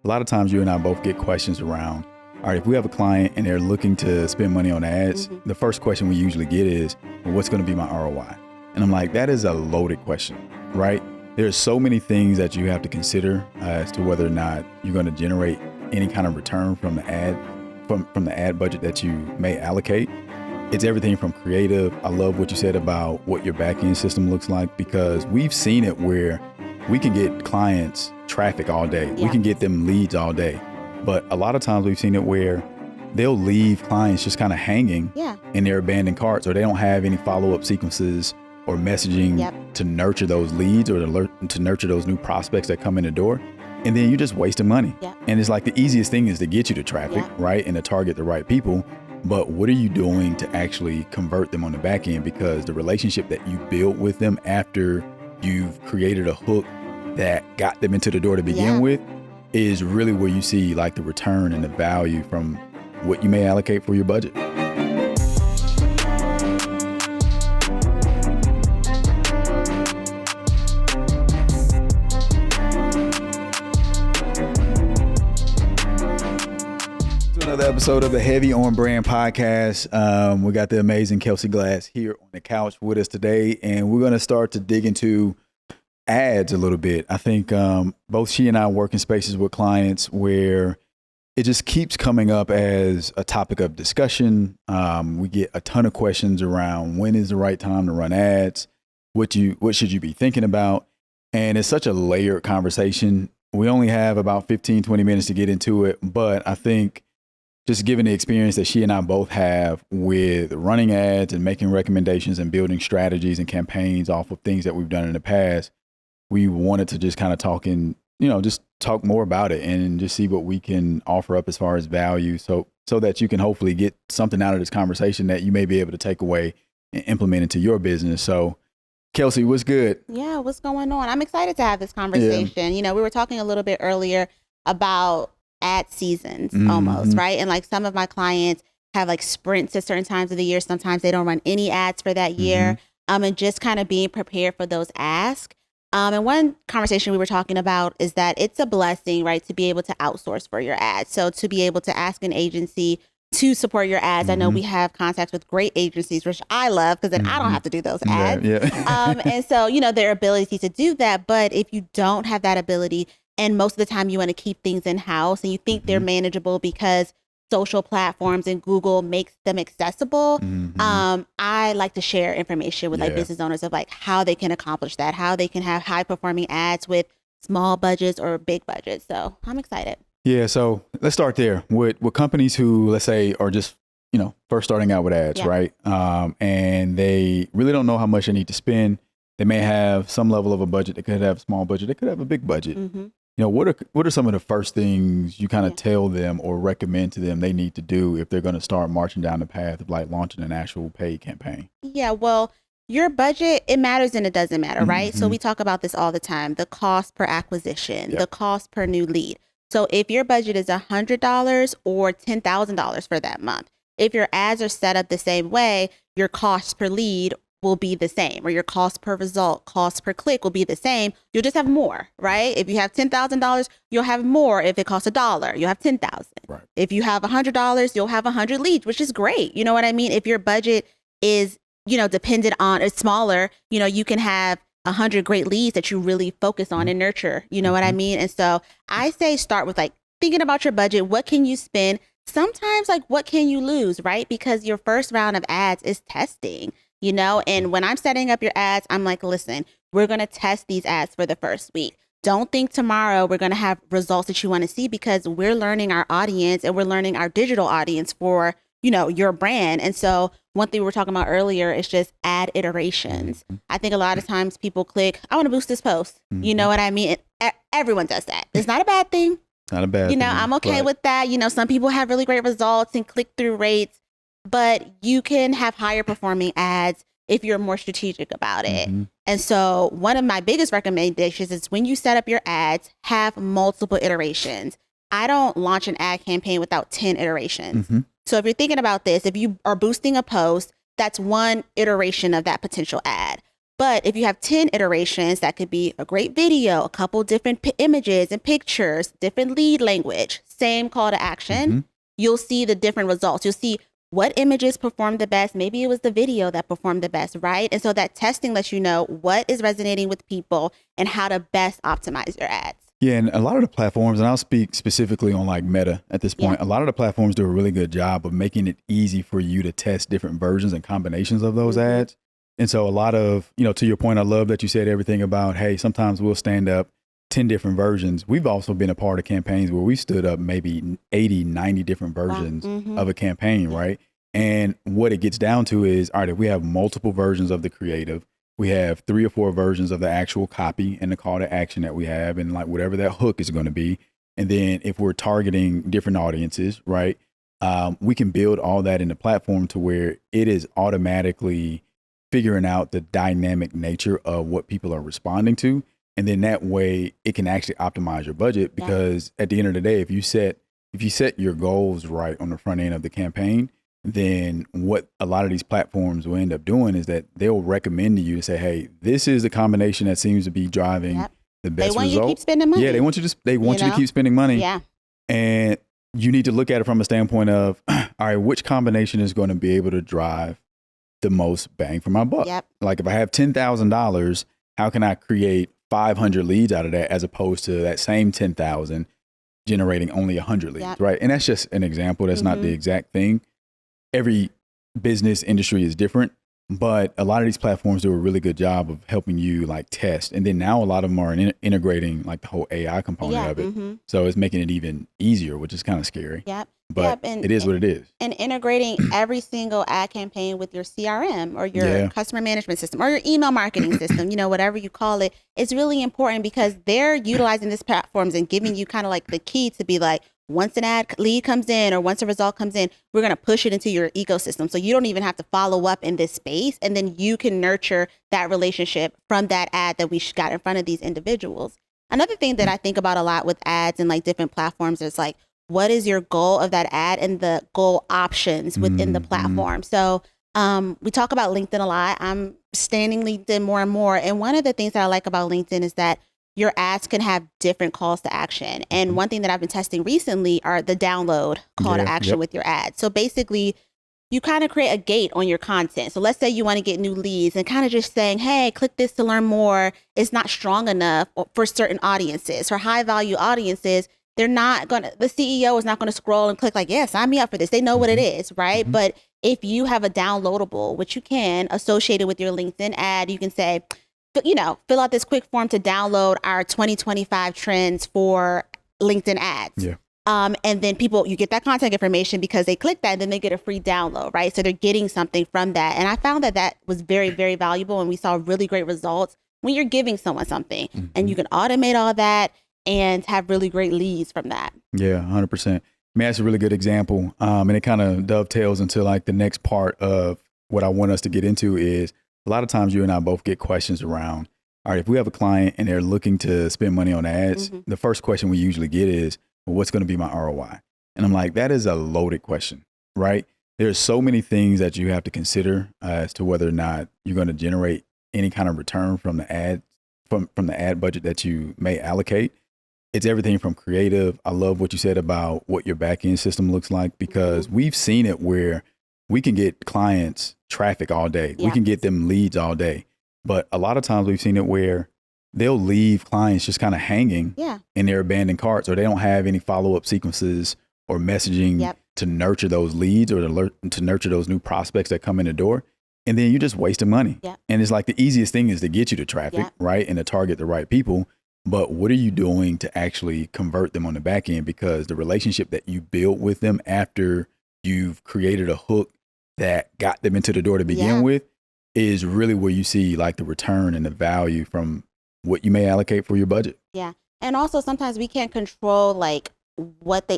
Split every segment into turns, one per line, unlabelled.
a lot of times you and I both get questions around, all right, if we have a client and they're looking to spend money on ads, the first question we usually get is, well, what's going to be my ROI? And I'm like, that is a loaded question, right? There's so many things that you have to consider as to whether or not you're going to generate any kind of return from the ad budget that you may allocate. It's everything from creative. I love what you said about what your backend system looks like, because we've seen it where we can get clients traffic all day. Yeah. We can get them leads all day. But a lot of times we've seen it where they'll leave clients just kind of hanging in their abandoned carts, or they don't have any follow-up sequences or messaging to nurture those leads or to nurture those new prospects that come in the door. And then you're just wasting money. And it's like the easiest thing is to get you to traffic, right? And to target the right people. But what are you doing to actually convert them on the back end? Because the relationship that you build with them after you've created a hook that got them into the door to begin with is really where you see like the return and the value from what you may allocate for your budget. Another episode of the Heavy on Brand podcast. We got the amazing Kelsey Glass here on the couch with us today, and we're going to start to dig into ads a little bit. I think both she and I work in spaces with clients where it just keeps coming up as a topic of discussion. We get a ton of questions around when is the right time to run ads, what should you be thinking about, and it's such a layered conversation. We only have about 15, 20 minutes to get into it, but I think just given the experience that she and I both have with running ads and making recommendations and building strategies and campaigns off of things that we've done in the past, we wanted to just kind of just talk more about it and just see what we can offer up as far as value so that you can hopefully get something out of this conversation that you may be able to take away and implement into your business. So Kelcie, what's good?
Yeah, what's going on? I'm excited to have this conversation. We were talking a little bit earlier about ad seasons almost, right? And like some of my clients have like sprints at certain times of the year. Sometimes they don't run any ads for that year. And just kind of being prepared for those asks. And one conversation we were talking about is that it's a blessing, right, to be able to outsource for your ads. So to be able to ask an agency to support your ads. I know we have contacts with great agencies, which I love because then I don't have to do those ads. And so, their ability to do that. But if you don't have that ability, and most of the time you want to keep things in-house and you think they're manageable because social platforms and Google makes them accessible. I like to share information with like business owners of like how they can accomplish that, how they can have high performing ads with small budgets or big budgets. So I'm excited. Yeah.
So let's start there with companies who, let's say, are just, first starting out with ads, right? And they really don't know how much they need to spend. They may have some level of a budget. They could have a small budget. They could have a big budget. What are some of the first things you kind of tell them or recommend to them they need to do if they're going to start marching down the path of like launching an actual paid campaign?
Yeah, well, your budget, it matters and it doesn't matter, right? So we talk about this all the time, the cost per acquisition, the cost per new lead. So if your budget is $100 or $10,000 for that month, if your ads are set up the same way, your cost per lead will be the same, or your cost per result, cost per click will be the same. You'll just have more, right? If you have $10,000, you'll have more. If it costs $1, you'll have 10,000. Right. If you have $100, you'll have 100 leads, which is great. You know what I mean? If your budget is, dependent on, it's smaller, you can have 100 great leads that you really focus on and nurture. You know what I mean? And so I say start with like thinking about your budget. What can you spend? Sometimes like what can you lose, right? Because your first round of ads is testing. And when I'm setting up your ads, I'm like, listen, we're going to test these ads for the first week. Don't think tomorrow we're going to have results that you want to see, because we're learning our audience and we're learning our digital audience for, your brand. And so one thing we were talking about earlier is just ad iterations. I think a lot of times people click, I want to boost this post. You know what I mean? Everyone does that. It's not a bad thing.
Not a bad thing.
I'm okay with that. Some people have really great results and click-through rates. But you can have higher performing ads if you're more strategic about it. And so one of my biggest recommendations is when you set up your ads, have multiple iterations. I don't launch an ad campaign without 10 iterations. So if you're thinking about this, if you are boosting a post, that's one iteration of that potential ad. But if you have 10 iterations, that could be a great video, a couple different images and pictures, different lead language, same call to action. You'll see the different results. You'll see what images performed the best. Maybe it was the video that performed the best, right? And so that testing lets you know what is resonating with people and how to best optimize your ads.
Yeah, and a lot of the platforms, and I'll speak specifically on like Meta at this point, a lot of the platforms do a really good job of making it easy for you to test different versions and combinations of those ads. And so a lot of, to your point, I love that you said everything about, hey, sometimes we'll stand up 10 different versions. We've also been a part of campaigns where we stood up maybe 80, 90 different versions of a campaign, right? And what it gets down to is, all right, if we have multiple versions of the creative, we have 3 or 4 versions of the actual copy and the call to action that we have, and like whatever that hook is going to be. And then if we're targeting different audiences, right, we can build all that in the platform to where it is automatically figuring out the dynamic nature of what people are responding to. And then that way it can actually optimize your budget, because at the end of the day, if you set your goals right on the front end of the campaign, then what a lot of these platforms will end up doing is that they'll recommend to you to say, hey, this is the combination that seems to be driving the best result. They
want you to keep spending money.
Yeah, they want you to keep spending money.
Yeah.
And you need to look at it from a standpoint of, all right, which combination is going to be able to drive the most bang for my buck?
Yep.
Like if I have $10,000, how can I create 500 leads out of that, as opposed to that same 10,000 generating only 100 leads, right? And that's just an example. That's not the exact thing. Every business industry is different, but a lot of these platforms do a really good job of helping you like test. And then now a lot of them are integrating like the whole AI component of it. So it's making it even easier, which is kind of scary. But it is what it is.
And integrating every single ad campaign with your CRM or your customer management system or your email marketing system, whatever you call it, it's really important, because they're utilizing these platforms and giving you kind of like the key to be like, once an ad lead comes in or once a result comes in, we're going to push it into your ecosystem. So you don't even have to follow up in this space. And then you can nurture that relationship from that ad that we got in front of these individuals. Another thing that I think about a lot with ads and like different platforms is like, what is your goal of that ad and the goal options within the platform? So we talk about LinkedIn a lot. I'm standing LinkedIn more and more. And one of the things that I like about LinkedIn is that your ads can have different calls to action. And one thing that I've been testing recently are the download call to action with your ads. So basically, you kind of create a gate on your content. So let's say you want to get new leads, and kind of just saying, hey, click this to learn more is not strong enough for certain audiences. For high value audiences, the CEO is not going to scroll and click like, yeah, sign me up for this. They know what it is, right? But if you have a downloadable, which you can, associated with your LinkedIn ad, you can say, fill out this quick form to download our 2025 trends for LinkedIn ads. And then you get that contact information because they click that, and then they get a free download, right? So they're getting something from that. And I found that was very, very valuable, and we saw really great results when you're giving someone something, and you can automate all that and have really great leads from that. Yeah,
100%. I mean, that's a really good example. And it kind of dovetails into like the next part of what I want us to get into is, a lot of times you and I both get questions around, all right, if we have a client and they're looking to spend money on ads, the first question we usually get is, well, what's going to be my ROI? And I'm like, that is a loaded question, right? There's so many things that you have to consider as to whether or not you're going to generate any kind of return from the ad, from the ad budget that you may allocate. It's everything from creative. I love what you said about what your backend system looks like, because we've seen it where we can get clients traffic all day. We can get them leads all day. But a lot of times we've seen it where they'll leave clients just kind of hanging in their abandoned carts, or they don't have any follow-up sequences or messaging to nurture those leads or to nurture those new prospects that come in the door. And then you're just wasting money. And it's like the easiest thing is to get you to traffic, right? And to target the right people. But what are you doing to actually convert them on the back end? Because the relationship that you build with them after you've created a hook that got them into the door to begin with is really where you see like the return and the value from what you may allocate for your budget.
Yeah. And also sometimes we can't control like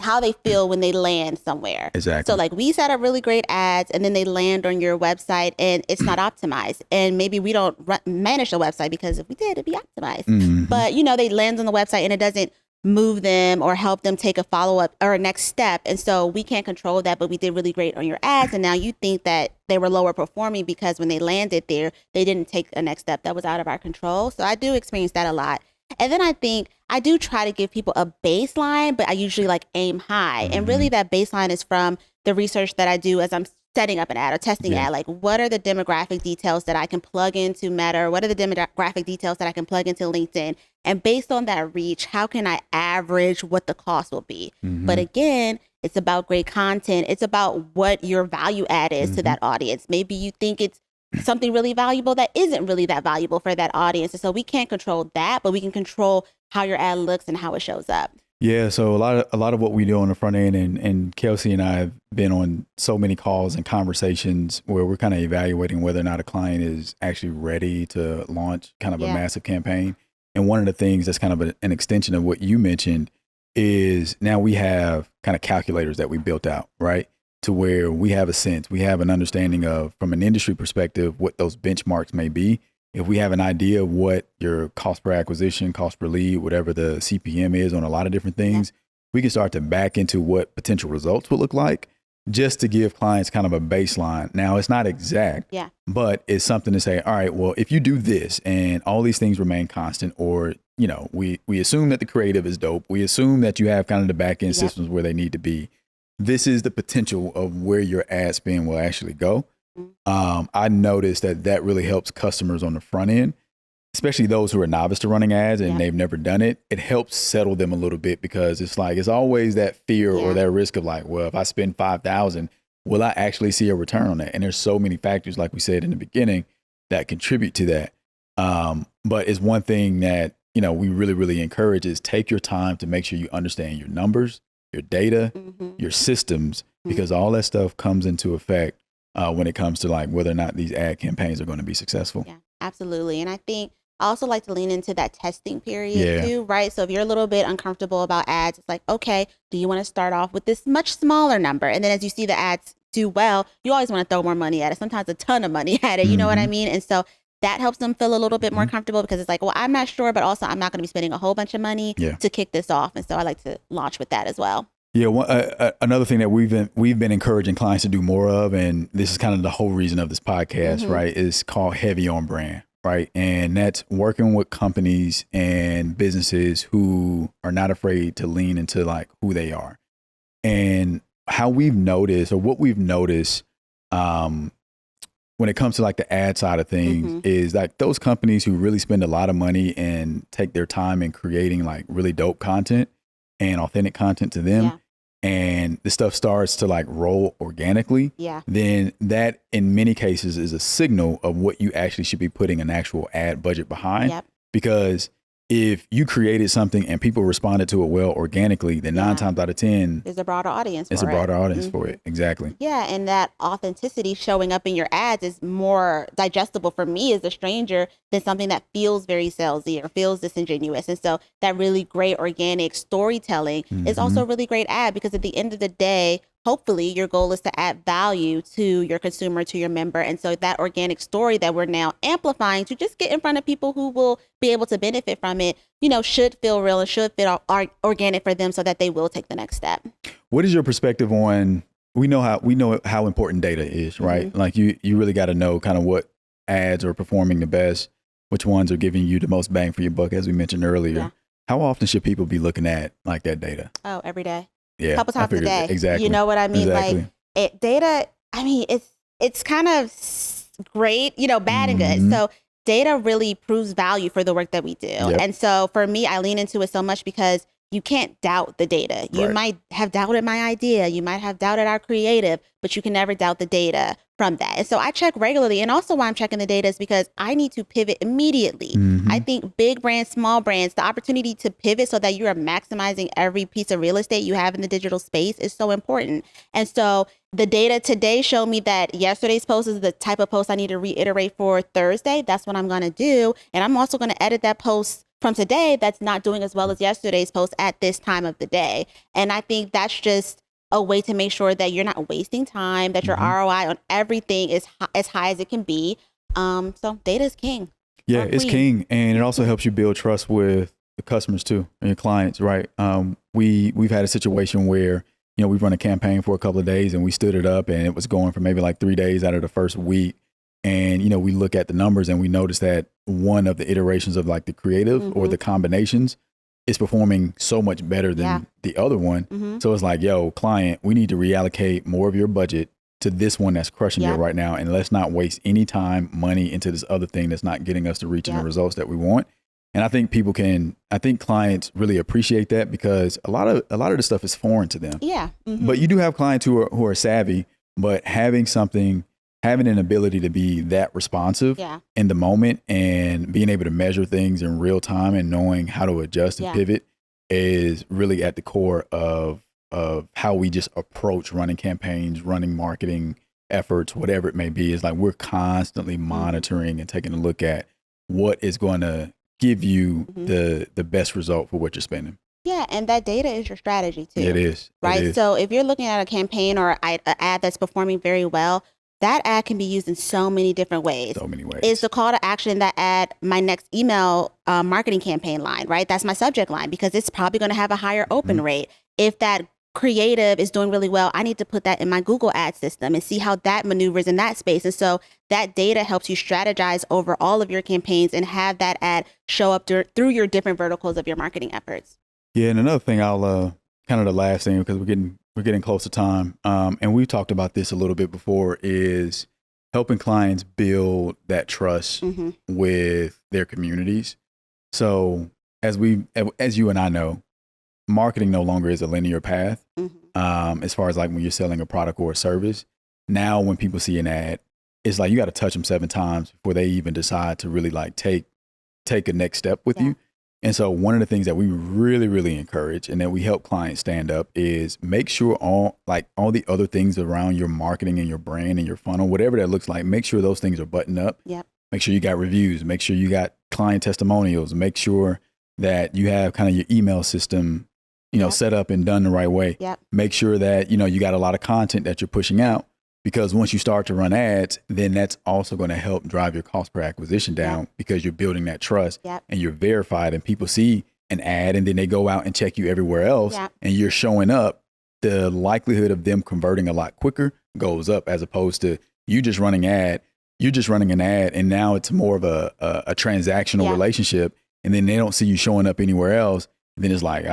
how they feel when they land somewhere.
Exactly.
So like we set up really great ads and then they land on your website and it's not optimized. And maybe we don't manage the website, because if we did, it'd be optimized. But they land on the website and it doesn't move them or help them take a follow-up or a next step. And so we can't control that, but we did really great on your ads. And now you think that they were lower performing because when they landed there, they didn't take a next step that was out of our control. So I do experience that a lot. And then I think I do try to give people a baseline, but I usually like aim high. And really that baseline is from the research that I do as I'm setting up an ad or testing an ad. Like, what are the demographic details that I can plug into Meta? Or what are the demographic details that I can plug into LinkedIn? And based on that reach, how can I average what the cost will be? But again, it's about great content. It's about what your value add is to that audience. Maybe you think it's something really valuable that isn't really that valuable for that audience. And so we can't control that, but we can control how your ad looks and how it shows up.
Yeah, so a lot of what we do on the front end, and Kelcie and I have been on so many calls and conversations where we're kind of evaluating whether or not a client is actually ready to launch kind of a massive campaign. And one of the things that's kind of an extension of what you mentioned is now we have kind of calculators that we built out, right? To where we have a sense, we have an understanding of, from an industry perspective, what those benchmarks may be. If we have an idea of what your cost per acquisition, cost per lead, whatever the CPM is on a lot of different things, we can start to back into what potential results would look like just to give clients kind of a baseline. Now, it's not exact, but it's something to say, all right, well, if you do this and all these things remain constant, or, you know, we assume that the creative is dope. We assume that you have kind of the back end systems where they need to be. This is the potential of where your ad spend will actually go. I noticed that really helps customers on the front end, especially those who are novice to running ads and they've never done it. It helps settle them a little bit, because it's like, it's always that fear or that risk of like, well, if I spend $5,000, will I actually see a return on that? And there's so many factors, like we said in the beginning, that contribute to that. But it's one thing that, you know, we really, really encourage is take your time to make sure you understand your numbers, your data, your systems, because all that stuff comes into effect when it comes to like whether or not these ad campaigns are going to be successful.
Yeah, absolutely. And I think I also like to lean into that testing period too, right? So if you're a little bit uncomfortable about ads, it's like, okay, do you want to start off with this much smaller number? And then as you see the ads do well, you always want to throw more money at it, sometimes a ton of money at it, you know what I mean? And so that helps them feel a little bit more comfortable, because it's like, well, I'm not sure, but also I'm not going to be spending a whole bunch of money to kick this off. And so I like to launch with that as well.
Yeah, another thing that we've been encouraging clients to do more of, and this is kind of the whole reason of this podcast, right, is called heavy on brand, right? And that's working with companies and businesses who are not afraid to lean into like who they are. And how we've noticed, or what we've noticed when it comes to like the ad side of things, is like those companies who really spend a lot of money and take their time in creating like really dope content and authentic content to them, and the stuff starts to like roll organically, then that in many cases is a signal of what you actually should be putting an actual ad budget behind. Because if you created something and people responded to it well organically, then 9 times out of 10,
there's a broader audience for it.
It's a broader audience for it. Exactly.
Yeah. And that authenticity showing up in your ads is more digestible for me as a stranger than something that feels very salesy or feels disingenuous. And so that really great organic storytelling is also a really great ad, because at the end of the day, hopefully your goal is to add value to your consumer, to your member. And so that organic story that we're now amplifying to just get in front of people who will be able to benefit from it, you know, should feel real and should feel organic for them, so that they will take the next step.
What is your perspective on, we know how important data is, right? Like you really got to know kind of what ads are performing the best, which ones are giving you the most bang for your buck, as we mentioned earlier. How often should people be looking at like that data?
Oh, every day.
Yeah,
a couple times a day.
Exactly.
You know what I mean? Like data, I mean, it's kind of great, you know, bad and good. So data really proves value for the work that we do. And so for me, I lean into it so much because you can't doubt the data. You might have doubted my idea. You might have doubted our creative, but you can never doubt the data from that. And so I check regularly. And also why I'm checking the data is because I need to pivot immediately. I think big brands, small brands, the opportunity to pivot so that you are maximizing every piece of real estate you have in the digital space is so important. And so the data today showed me that yesterday's post is the type of post I need to reiterate for Thursday. That's what I'm going to do. And I'm also going to edit that post from today that's not doing as well as yesterday's post at this time of the day. And I think that's just a way to make sure that you're not wasting time, that your ROI on everything is as high as it can be. So data is king.
Yeah, it's king. And it also helps you build trust with the customers too and your clients, right? We've had a situation where, we've run a campaign for a couple of days and we stood it up and it was going for maybe like 3 days out of the first week. And, we look at the numbers and we notice that one of the iterations of like the creative or the combinations is performing so much better than the other one. So it's like, yo, client, we need to reallocate more of your budget to this one that's crushing it right now. And let's not waste any time, money into this other thing that's not getting us to reaching the results that we want. And I think clients really appreciate that because a lot of the stuff is foreign to them.
Yeah.
But you do have clients who are savvy, but having an ability to be that responsive in the moment and being able to measure things in real time and knowing how to adjust and pivot is really at the core of how we just approach running campaigns, running marketing efforts, whatever it may be. Is like we're constantly monitoring and taking a look at what is going to give you the best result for what you're spending.
Yeah, and that data is your strategy too.
It is.
Right?
It is.
So if you're looking at a campaign or an ad that's performing very well, that ad can be used in so many different ways.
So many ways.
Is the call to action that ad my next email marketing campaign line, right? That's my subject line because it's probably going to have a higher open rate. If that creative is doing really well, I need to put that in my Google ad system and see how that maneuvers in that space. And so that data helps you strategize over all of your campaigns and have that ad show up through your different verticals of your marketing efforts.
Yeah, and another thing I'll kind of the last thing because we're getting close to time, and we've talked about this a little bit before, is helping clients build that trust with their communities. So as you and I know, marketing no longer is a linear path. As far as like when you're selling a product or a service. Now, when people see an ad, it's like you got to touch them 7 times before they even decide to really like take a next step with you. And so one of the things that we really, really encourage and that we help clients stand up is make sure all the other things around your marketing and your brand and your funnel, whatever that looks like, make sure those things are buttoned up. Make sure you got reviews, make sure you got client testimonials, make sure that you have kind of your email system, set up and done the right way. Make sure that, you got a lot of content that you're pushing out. Because once you start to run ads, then that's also going to help drive your cost per acquisition down because you're building that trust and you're verified and people see an ad and then they go out and check you everywhere else and you're showing up. The likelihood of them converting a lot quicker goes up as opposed to you just running an ad and now it's more of a transactional relationship and then they don't see you showing up anywhere else. And then it's like,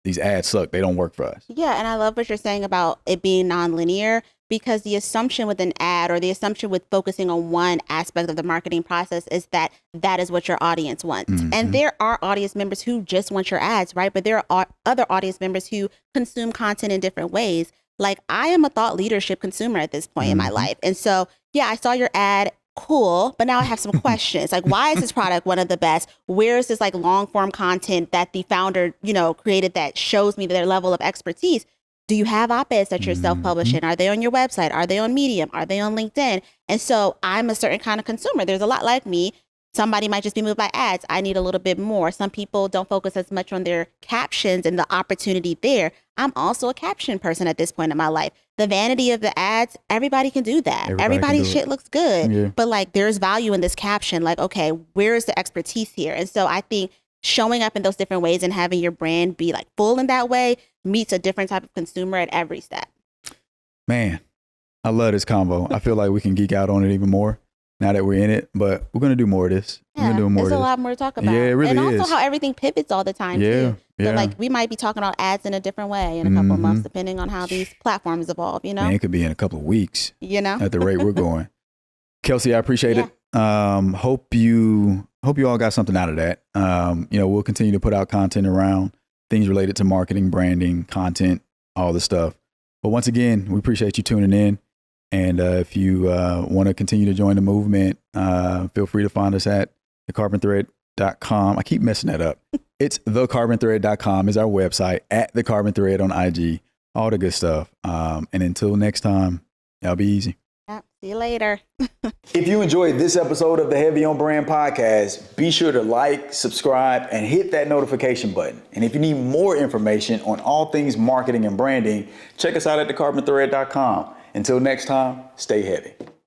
these ads suck. They don't work for us.
Yeah. And I love what you're saying about it being nonlinear. Because the assumption with an ad or the assumption with focusing on one aspect of the marketing process is that is what your audience wants. And there are audience members who just want your ads, right? But there are other audience members who consume content in different ways. Like I am a thought leadership consumer at this point in my life. And so, I saw your ad. Cool. But now I have some questions. Like, why is this product one of the best? Where is this like long form content that the founder, created that shows me their level of expertise? Do you have op-eds that you're self-publishing? Are they on your website? Are they on Medium? Are they on LinkedIn? And so I'm a certain kind of consumer. There's a lot like me. Somebody might just be moved by ads. I need a little bit more. Some people don't focus as much on their captions and the opportunity there. I'm also a caption person at this point in my life. The vanity of the ads, everybody can do that. Everybody's shit looks good. But like there's value in this caption. Like, okay, where is the expertise here? And so I think showing up in those different ways and having your brand be like full in that way meets a different type of consumer at every step.
Man, I love this combo. I feel like we can geek out on it even more now that we're in it, but we're going to do more of this.
Yeah, there's a lot more to talk about.
Yeah, it really is.
And also how everything pivots all the time too. So like we might be talking about ads in a different way in a couple of months, depending on how these platforms evolve, Man,
it could be in a couple of weeks, at the rate we're going. Kelcie, I appreciate it. Hope you all got something out of that. We'll continue to put out content around things related to marketing, branding, content, all the stuff. But once again, we appreciate you tuning in. And if you want to continue to join the movement, feel free to find us at thecarbonthread.com. I keep messing that up. It's thecarbonthread.com is our website, at The Carbon Thread on IG, all the good stuff. And until next time, y'all be easy.
See you later.
If you enjoyed this episode of the Heavy on Brand podcast, be sure to like, subscribe, and hit that notification button. And if you need more information on all things marketing and branding, check us out at thecarbonthread.com. Until next time, stay heavy.